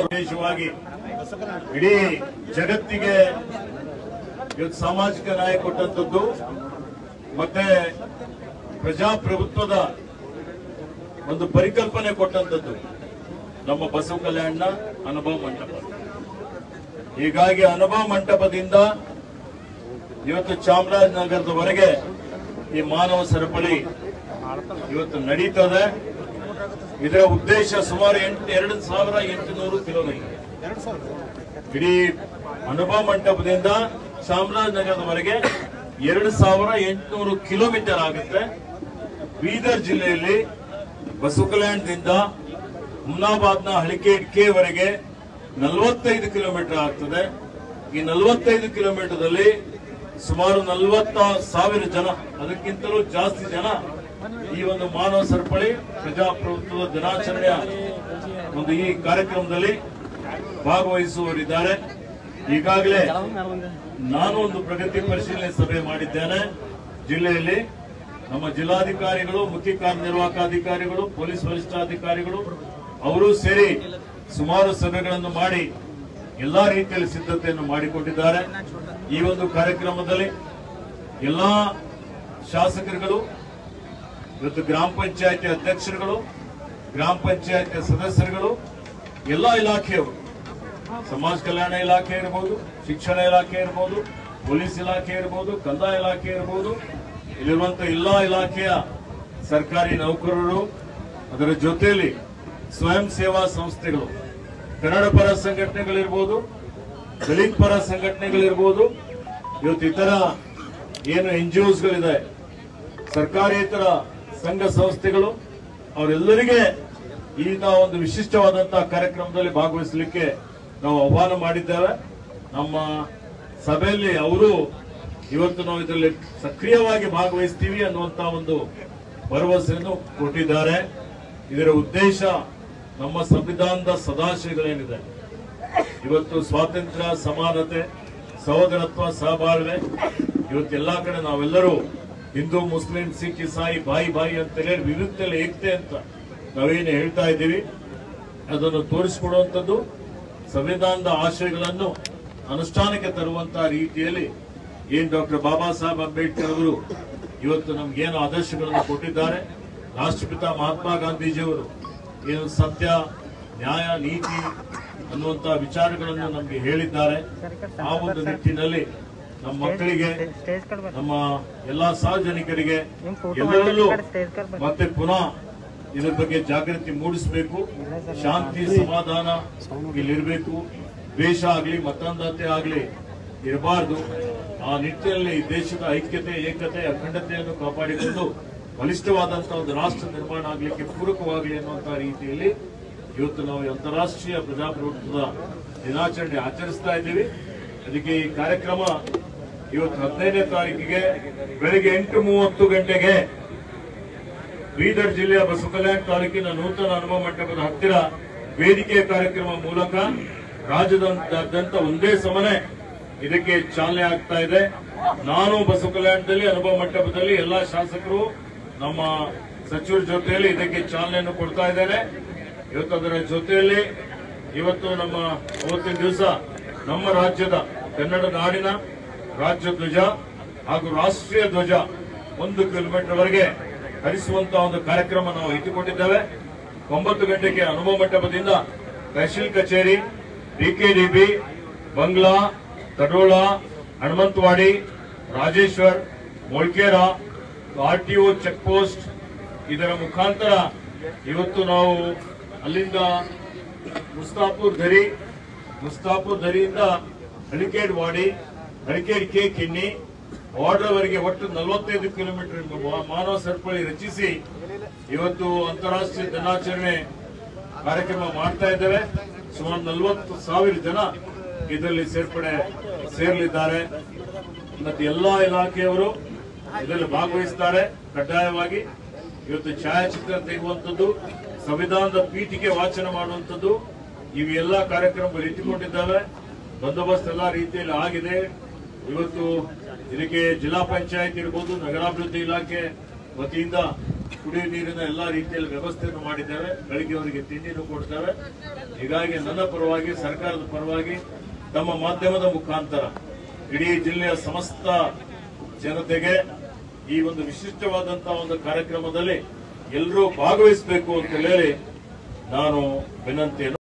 ವಿಶೇಷವಾಗಿ ಇಡೀ ಜಗತ್ತಿಗೆ ಇವತ್ತು ಸಾಮಾಜಿಕ ನ್ಯಾಯ ಕೊಟ್ಟಂತದ್ದು ಮತ್ತೆ ಪ್ರಜಾಪ್ರಭುತ್ವದ ಒಂದು ಪರಿಕಲ್ಪನೆ ಕೊಟ್ಟಂತದ್ದು ನಮ್ಮ ಬಸವ ಕಲ್ಯಾಣ ಅನುಭವ ಮಂಟಪ. ಹೀಗಾಗಿ ಅನುಭವ ಮಂಟಪದಿಂದ ಇವತ್ತು ಚಾಮರಾಜನಗರದವರೆಗೆ ಈ ಮಾನವ ಸರಪಳಿ ಇವತ್ತು ನಡೀತದೆ. ಇದರ ಉದ್ದೇಶ ಸುಮಾರು 2800 ಕಿಲೋಮೀಟರ್. ಇಡೀ ಅನುಭವ ಮಂಟಪದಿಂದ ಚಾಮರಾಜನಗರದವರೆಗೆ 2800 ಕಿಲೋಮೀಟರ್ ಆಗುತ್ತೆ. ಬೀದರ್ ಜಿಲ್ಲೆಯಲ್ಲಿ ಬಸವ ಕಲ್ಯಾಣದಿಂದ ಹುಮ್ನಾಬಾದ್ನ ಹಳಿಕೇಡ್ಕೆವರೆಗೆ 45 ಕಿಲೋಮೀಟರ್ ಆಗ್ತದೆ. ಈ 45 ಕಿಲೋಮೀಟರ್ದಲ್ಲಿ ಸುಮಾರು 40,000 ಜನ, ಅದಕ್ಕಿಂತಲೂ ಜಾಸ್ತಿ ಜನ ಈ ಒಂದು ಮಾನವ ಸರಪಳಿ ಪ್ರಜಾಪ್ರಭುತ್ವದ ದಿನಾಚರಣೆಯ ಒಂದು ಈ ಕಾರ್ಯಕ್ರಮದಲ್ಲಿ ಭಾಗವಹಿಸುವವರಿದ್ದಾರೆ. ಈಗಾಗಲೇ ನಾನು ಒಂದು ಪ್ರಗತಿ ಪರಿಶೀಲನೆ ಸಭೆ ಮಾಡಿದ್ದೇನೆ. ಜಿಲ್ಲೆಯಲ್ಲಿ ನಮ್ಮ ಜಿಲ್ಲಾಧಿಕಾರಿಗಳು, ಮುಖ್ಯ ಕಾರ್ಯನಿರ್ವಾಹಕ ಅಧಿಕಾರಿಗಳು, ಪೊಲೀಸ್ ವರಿಷ್ಠಾಧಿಕಾರಿಗಳು ಅವರು ಸೇರಿ ಸುಮಾರು ಸಭೆಗಳನ್ನು ಮಾಡಿ ಎಲ್ಲಾ ರೀತಿಯಲ್ಲಿ ಸಿದ್ಧತೆಯನ್ನು ಮಾಡಿಕೊಂಡಿದ್ದಾರೆ. ಈ ಒಂದು ಕಾರ್ಯಕ್ರಮದಲ್ಲಿ ಎಲ್ಲಾ ಶಾಸಕರುಗಳು, ಇವತ್ತು ಗ್ರಾಮ ಪಂಚಾಯತಿ ಅಧ್ಯಕ್ಷರುಗಳು, ಗ್ರಾಮ ಪಂಚಾಯತಿ ಸದಸ್ಯರುಗಳು, ಎಲ್ಲಾ ಇಲಾಖೆಯವರು, ಸಮಾಜ ಕಲ್ಯಾಣ ಇಲಾಖೆ ಇರಬಹುದು, ಶಿಕ್ಷಣ ಇಲಾಖೆ ಇರಬಹುದು, ಪೊಲೀಸ್ ಇಲಾಖೆ ಇರಬಹುದು, ಕಂದಾಯ ಇಲಾಖೆ ಇರಬಹುದು, ಇಲ್ಲಿರುವಂತಹ ಎಲ್ಲಾ ಇಲಾಖೆಯ ಸರ್ಕಾರಿ ನೌಕರರು, ಅದರ ಜೊತೆಯಲ್ಲಿ ಸ್ವಯಂ ಸೇವಾ ಸಂಸ್ಥೆಗಳು, ಕನ್ನಡ ಪರ ಸಂಘಟನೆಗಳಿರ್ಬೋದು, ದಲಿತ ಪರ ಸಂಘಟನೆಗಳಿರ್ಬೋದು, ಇವತ್ತು ಇತರ ಏನು NGOsಗಳಿದೆ, ಸರ್ಕಾರೇತರ ಸಂಘ ಸಂಸ್ಥೆಗಳು, ಅವರೆಲ್ಲರಿಗೆ ಈ ಒಂದು ವಿಶಿಷ್ಟವಾದಂತಹ ಕಾರ್ಯಕ್ರಮದಲ್ಲಿ ಭಾಗವಹಿಸಲಿಕ್ಕೆ ನಾವು ಆಹ್ವಾನ ಮಾಡಿದ್ದೇವೆ. ನಮ್ಮ ಸಭೆಯಲ್ಲಿ ಅವರು ಇವತ್ತು ನಾವು ಇದರಲ್ಲಿ ಸಕ್ರಿಯವಾಗಿ ಭಾಗವಹಿಸ್ತೀವಿ ಅನ್ನುವಂತಹ ಒಂದು ಭರವಸೆಯನ್ನು ಕೊಟ್ಟಿದ್ದಾರೆ. ಇದರ ಉದ್ದೇಶ ನಮ್ಮ ಸಂವಿಧಾನದ ಸದಾಶಯಗಳೇನಿದೆ, ಇವತ್ತು ಸ್ವಾತಂತ್ರ್ಯ, ಸಮಾನತೆ, ಸಹೋದರತ್ವ, ಸಹಬಾಳ್ವೆ, ಇವತ್ತೆಲ್ಲಾ ಕಡೆ ನಾವೆಲ್ಲರೂ ಹಿಂದೂ, ಮುಸ್ಲಿಂ, ಸಿಖ್, ಇಸಾಯಿ ಬಾಯಿ ಬಾಯಿ ಅಂತ ಹೇಳಿ ವಿವಿಧತೆಯಲ್ಲಿ ಏಕತೆ ಅಂತ ನಾವೇನು ಹೇಳ್ತಾ ಇದ್ದೀವಿ, ಅದನ್ನು ತೋರಿಸಿಕೊಡುವಂಥದ್ದು, ಸಂವಿಧಾನದ ಆಶಯಗಳನ್ನು ಅನುಷ್ಠಾನಕ್ಕೆ ತರುವಂತಹ ರೀತಿಯಲ್ಲಿ ಏನ್ ಡಾಕ್ಟರ್ ಬಾಬಾ ಸಾಹೇಬ್ ಅಂಬೇಡ್ಕರ್ ಅವರು ಇವತ್ತು ನಮ್ಗೇನು ಆದರ್ಶಗಳನ್ನು ಕೊಟ್ಟಿದ್ದಾರೆ, ರಾಷ್ಟ್ರಪಿತ ಮಹಾತ್ಮ ಗಾಂಧೀಜಿಯವರು ಏನು ಸತ್ಯ, ನ್ಯಾಯ, ನೀತಿ ಅನ್ನುವಂತಹ ವಿಚಾರಗಳನ್ನು ನಮಗೆ ಹೇಳಿದ್ದಾರೆ. ಆ ಒಂದು ನಿಟ್ಟಿನಲ್ಲಿ ನಮ್ಮ ಮಕ್ಕಳಿಗೆ, ನಮ್ಮ ಎಲ್ಲಾ ಸಾರ್ವಜನಿಕರಿಗೆ ಎಲ್ಲರಲ್ಲೂ ಮತ್ತೆ ಪುನಃ ಇದ್ರ ಬಗ್ಗೆ ಜಾಗೃತಿ ಮೂಡಿಸಬೇಕು. ಶಾಂತಿ, ಸಮಾಧಾನ ಇಲ್ಲಿರಬೇಕು. ದ್ವೇಷ ಆಗಲಿ, ಮತಾಂಧತೆ ಆಗಲಿ ಇರಬಾರದು. ಆ ನಿಟ್ಟಿನಲ್ಲಿ ದೇಶದ ಐಕ್ಯತೆ, ಏಕತೆ, ಅಖಂಡತೆಯನ್ನು ಕಾಪಾಡಿಕೊಂಡು ಬಲಿಷ್ಠವಾದಂತಹ ಒಂದು ರಾಷ್ಟ್ರ ನಿರ್ಮಾಣ ಆಗಲಿಕ್ಕೆ ಪೂರಕವಾಗಲಿ ಅನ್ನುವಂತಹ ರೀತಿಯಲ್ಲಿ ಇವತ್ತು ನಾವು ಅಂತಾರಾಷ್ಟ್ರೀಯ ಪ್ರಜಾಪ್ರಭುತ್ವದ ದಿನಾಚರಣೆ ಆಚರಿಸ್ತಾ ಇದ್ದೀವಿ. ಅದಕ್ಕೆ ಈ ಕಾರ್ಯಕ್ರಮ ಇವತ್ತು 15ನೇ ತಾರೀಕಿಗೆ ಬೆಳಗ್ಗೆ 8:30 ಗಂಟೆಗೆ ಬೀದರ್ ಜಿಲ್ಲೆಯ ಬಸವ ಕಲ್ಯಾಣ ತಾಲೂಕಿನ ನೂತನ ಅನುಭವ ಮಂಟಪದ ಹತ್ತಿರ ವೇದಿಕೆ ಕಾರ್ಯಕ್ರಮ ಮೂಲಕ ರಾಜ್ಯದಾದ್ಯಂತ ಒಂದೇ ಸಮನೆ ಇದಕ್ಕೆ ಚಾಲನೆ ಆಗ್ತಾ ಇದೆ. ನಾನು ಬಸವ ಕಲ್ಯಾಣದಲ್ಲಿ ಅನುಭವ ಮಂಟಪದಲ್ಲಿ ಎಲ್ಲಾ ಶಾಸಕರು, ನಮ್ಮ ಸಚಿವರ ಜೊತೆಯಲ್ಲಿ ಇದಕ್ಕೆ ಚಾಲನೆಯನ್ನು ಕೊಡ್ತಾ ಇದ್ದೇನೆ. ಇವತ್ತು ಅದರ ಜೊತೆಯಲ್ಲಿ ಇವತ್ತು ನಮ್ಮ ಅವತ್ತಿನ ದಿವಸ ನಮ್ಮ ರಾಜ್ಯದ ಕನ್ನಡ ನಾಡಿನ ರಾಜ್ಯ ಧ್ವಜ ಹಾಗೂ ರಾಷ್ಟ್ರೀಯ ಧ್ವಜ 1 ಕಿಲೋಮೀಟರ್ ವರೆಗೆ ಹರಿಸುವಂತಹ ಒಂದು ಕಾರ್ಯಕ್ರಮ ನಾವು ಇಟ್ಟುಕೊಂಡಿದ್ದೇವೆ. 9 ಗಂಟೆಗೆ ಅನುಭವ ಮಂಟಪದಿಂದ ತಹಶೀಲ್ ಕಚೇರಿ, DKDB, Bangla, Tadola, Hanumantawadi, Rajeshwar, Molkera, RTO check post ಇದರ ಮುಖಾಂತರ ಇವತ್ತು ನಾವು ಅಲ್ಲಿಂದ ಮುಸ್ತಾಪುರ್ ದರಿಯಿಂದ ಹಳಿಕೇಡ್ವಾಡಿ, ಹಳಿಕೇಡ್ ಕಿನ್ನಿ ವಾರ್ಡ್ವರೆಗೆ ಒಟ್ಟು 45 ಕಿಲೋಮೀಟರ್ ಮಾನವ ಸರಪಳಿ ರಚಿಸಿ ಇವತ್ತು ಅಂತಾರಾಷ್ಟ್ರೀಯ ದಿನಾಚರಣೆ ಕಾರ್ಯಕ್ರಮ ಮಾಡ್ತಾ ಇದ್ದೇವೆ. ಸುಮಾರು 40,000 ಜನ ಇದರಲ್ಲಿ ಸೇರಲಿದ್ದಾರೆ. ಮತ್ತೆ ಎಲ್ಲಾ ಇಲಾಖೆಯವರು ಇದರಲ್ಲಿ ಭಾಗವಹಿಸುತ್ತಾರೆ. ಕಡ್ಡಾಯವಾಗಿ ಇವತ್ತು ಛಾಯಾಚಿತ್ರ ತೆಗೆಯುವಂಥದ್ದು, ಸಂವಿಧಾನದ ಪೀಠಿಕೆ ವಾಚನ ಮಾಡುವಂಥದ್ದು, ಇವೆಲ್ಲ ಕಾರ್ಯಕ್ರಮಗಳು ಇಟ್ಟುಕೊಂಡಿದ್ದಾವೆ. ಬಂದೋಬಸ್ತ್ ಎಲ್ಲಾ ರೀತಿಯಲ್ಲಿ ಆಗಿದೆ. ಇವತ್ತು ಇದಕ್ಕೆ ಜಿಲ್ಲಾ ಪಂಚಾಯತ್ ಇರ್ಬೋದು, ನಗರಾಭಿವೃದ್ಧಿ ಇಲಾಖೆ ವತಿಯಿಂದ ಕುಡಿಯುವ ನೀರಿನ ಎಲ್ಲಾ ರೀತಿಯಲ್ಲಿ ವ್ಯವಸ್ಥೆಯನ್ನು ಮಾಡಿದ್ದೇವೆ. ಬೆಳಿಗ್ಗೆ ಅವರಿಗೆ ತಿಂಡಿನೂ ಕೊಡ್ತೇವೆ. ಹೀಗಾಗಿ ನನ್ನ ಪರವಾಗಿ, ಸರ್ಕಾರದ ಪರವಾಗಿ, ತಮ್ಮ ಮಾಧ್ಯಮದ ಮುಖಾಂತರ ಇಡೀ ಜಿಲ್ಲೆಯ ಸಮಸ್ತ ಜನತೆಗೆ ಈ ಒಂದು ವಿಶಿಷ್ಟವಾದಂತಹ ಒಂದು ಕಾರ್ಯಕ್ರಮದಲ್ಲಿ ಎಲ್ಲರೂ ಭಾಗವಹಿಸಬೇಕು ಅಂತ ಹೇಳಿ ನಾನು ವಿನಂತಿಯನ್ನು